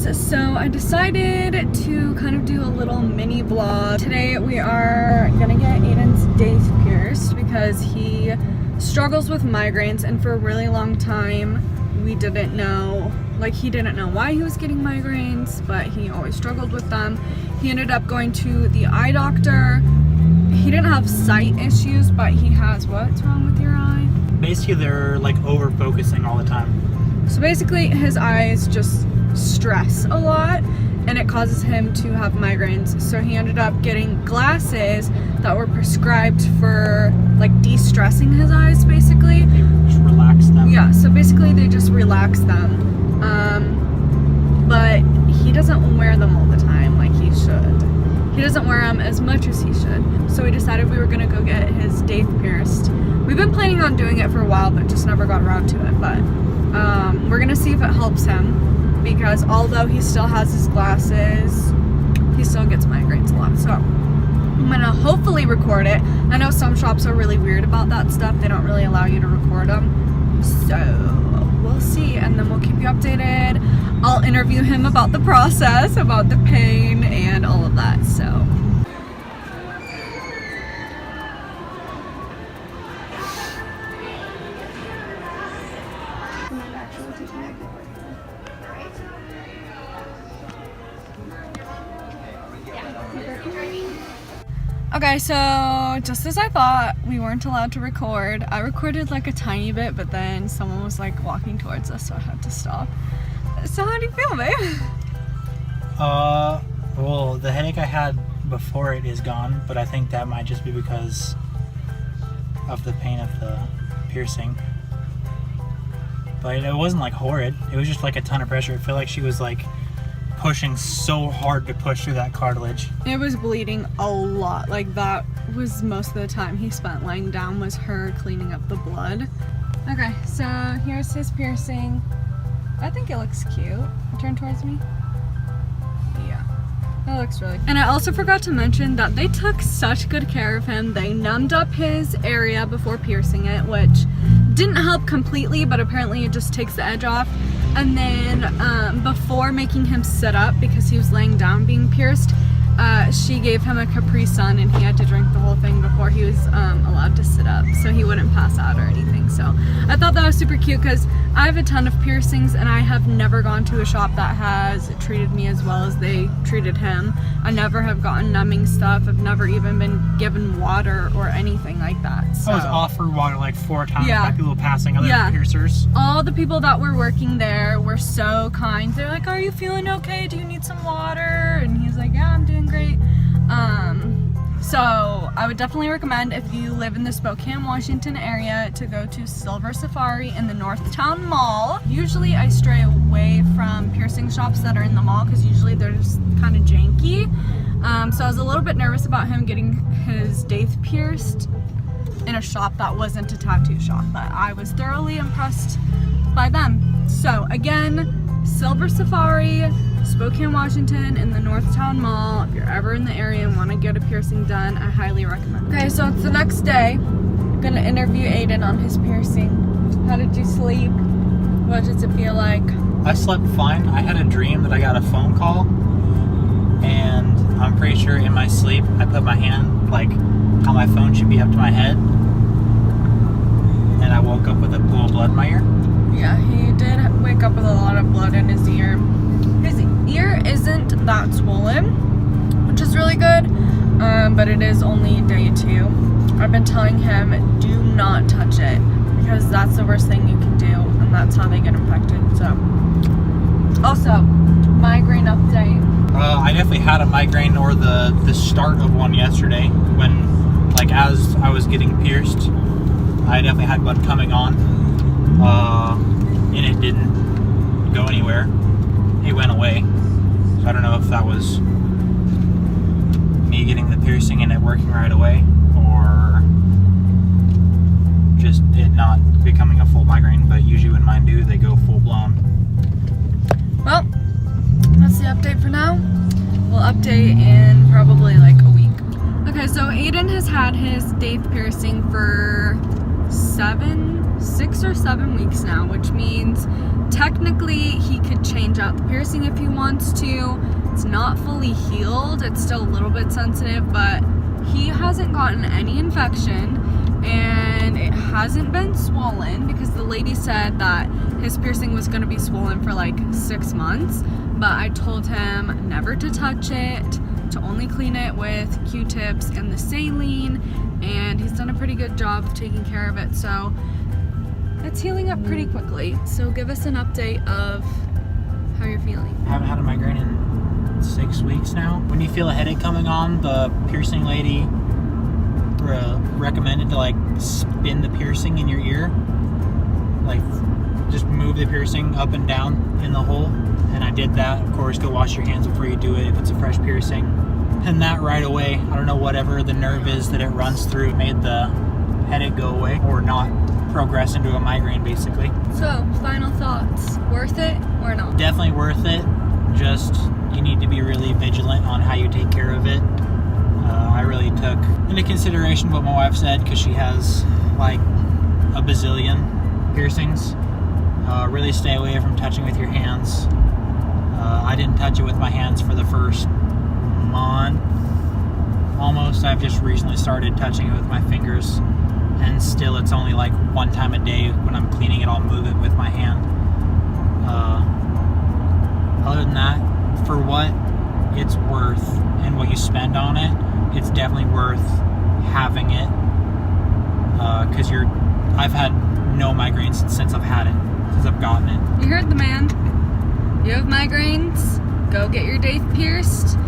guys, so I decided to kind of do a little mini vlog. Today we are gonna get Aiden's Daith pierced because he struggles with migraines, and for a really long time we didn't know, like he didn't know why he was getting migraines, but he always struggled with them. He ended up going to the eye doctor. He didn't have sight issues, but he has, what's wrong with your eye? Basically they're like over focusing all the time. So basically his eyes just stress a lot and it causes him to have migraines. So he ended up getting glasses that were prescribed for like de-stressing his eyes basically. They just relax them. Yeah, so basically they just relax them. But he doesn't wear them all the time like he should. He doesn't wear them as much as he should. So we decided we were gonna go get his Daith pierced. We've been planning on doing it for a while but just never got around to it. But we're gonna see if it helps him, because although he still has his glasses, he still gets migraines a lot. So I'm gonna hopefully record it. I know some shops are really weird about that stuff. They don't really allow you to record them. So we'll see, and then we'll keep you updated. I'll interview him about the process, about the pain, and all of that. So. Okay, so just as I thought, we weren't allowed to record. I recorded like a tiny bit, but then someone was like walking towards us, so I had to stop. So how do you feel, babe? Well, the headache I had before it is gone, but I think that might just be because of the pain of the piercing. But it wasn't like horrid. It was just like a ton of pressure. I feel like she was like pushing so hard to push through that cartilage. It was bleeding a lot. Like that was most of the time he spent laying down, was her cleaning up the blood. Okay, so here's his piercing. I think it looks cute. Turn towards me. Yeah, that looks really good. And I also forgot to mention that they took such good care of him. They numbed up his area before piercing it, which didn't help completely, but apparently it just takes the edge off. And then before making him sit up, because he was laying down being pierced, she gave him a Capri Sun and he had to drink the whole thing before he was allowed to sit up, so he wouldn't pass out or anything. So I thought that was super cute, because I have a ton of piercings and I have never gone to a shop that has treated me as well as they treated him. I never have gotten numbing stuff. I've never even been given water or anything like that. So. I was offered water like 4 times by people passing other piercers. All the people that were working there were so kind. They're like, are you feeling okay? Do you need some water? And he's like, yeah, I'm doing great. So I would definitely recommend, if you live in the Spokane, Washington area, to go to Silver Safari in the Northtown Mall. Usually I stray away from piercing shops that are in the mall because usually they're just kind of janky. So I was a little bit nervous about him getting his Daith pierced in a shop that wasn't a tattoo shop, but I was thoroughly impressed by them. So again, Silver Safari, Spokane, Washington, in the Northtown Mall. If you're ever in the area and want to get a piercing done, I highly recommend it. Okay, so it's the next day. I'm gonna interview Aiden on his piercing. How did you sleep? What does it feel like? I slept fine. I had a dream that I got a phone call, and I'm pretty sure in my sleep I put my hand like how my phone should be up to my head, and I woke up with a pool of blood in my ear. Yeah, he did wake up with a lot of blood in his ear. His ear isn't that swollen, which is really good, but it is only day 2. I've been telling him, do not touch it, because that's the worst thing you can do, and that's how they get infected. So, also, migraine update. I definitely had a migraine, or the start of one yesterday, when, like, as I was getting pierced, I definitely had one coming on, and it didn't go anywhere. It went away. So I don't know if that was me getting the piercing and it working right away, or just it not becoming a full migraine, but usually when mine do, they go full blown. Well, that's the update for now. We'll update in probably like a week. Okay, so Aiden has had his Daith piercing for 6 or 7 weeks now, which means technically he could change out the piercing if he wants to. It's not fully healed, it's still a little bit sensitive, but he hasn't gotten any infection and it hasn't been swollen, because the lady said that his piercing was going to be swollen for like 6 months, but I told him never to touch it, to only clean it with Q-tips and the saline, and he's done a pretty good job of taking care of it, so it's healing up pretty quickly. So give us an update of how you're feeling. I haven't had a migraine in 6 weeks now. When you feel a headache coming on, the piercing lady recommended to like spin the piercing in your ear, like just move the piercing up and down in the hole, and I did that. Of course, go wash your hands before you do it if it's a fresh piercing, and that right away, I don't know, whatever the nerve is that it runs through, made the headache go away or not progress into a migraine basically. So final thoughts, worth it or not? Definitely worth it, just you need to be really vigilant on how you take care of it. I really took into consideration what my wife said, because she has like a bazillion piercings. Really stay away from touching with your hands. I didn't touch it with my hands for the first month almost. I've just recently started touching it with my fingers, and still it's only like one time a day when I'm cleaning it, I'll move it with my hand. Other than that, for what it's worth and what you spend on it, it's definitely worth having it, because I've had no migraines since I've had it, since I've gotten it. You heard the man. You have migraines, go get your Daith pierced.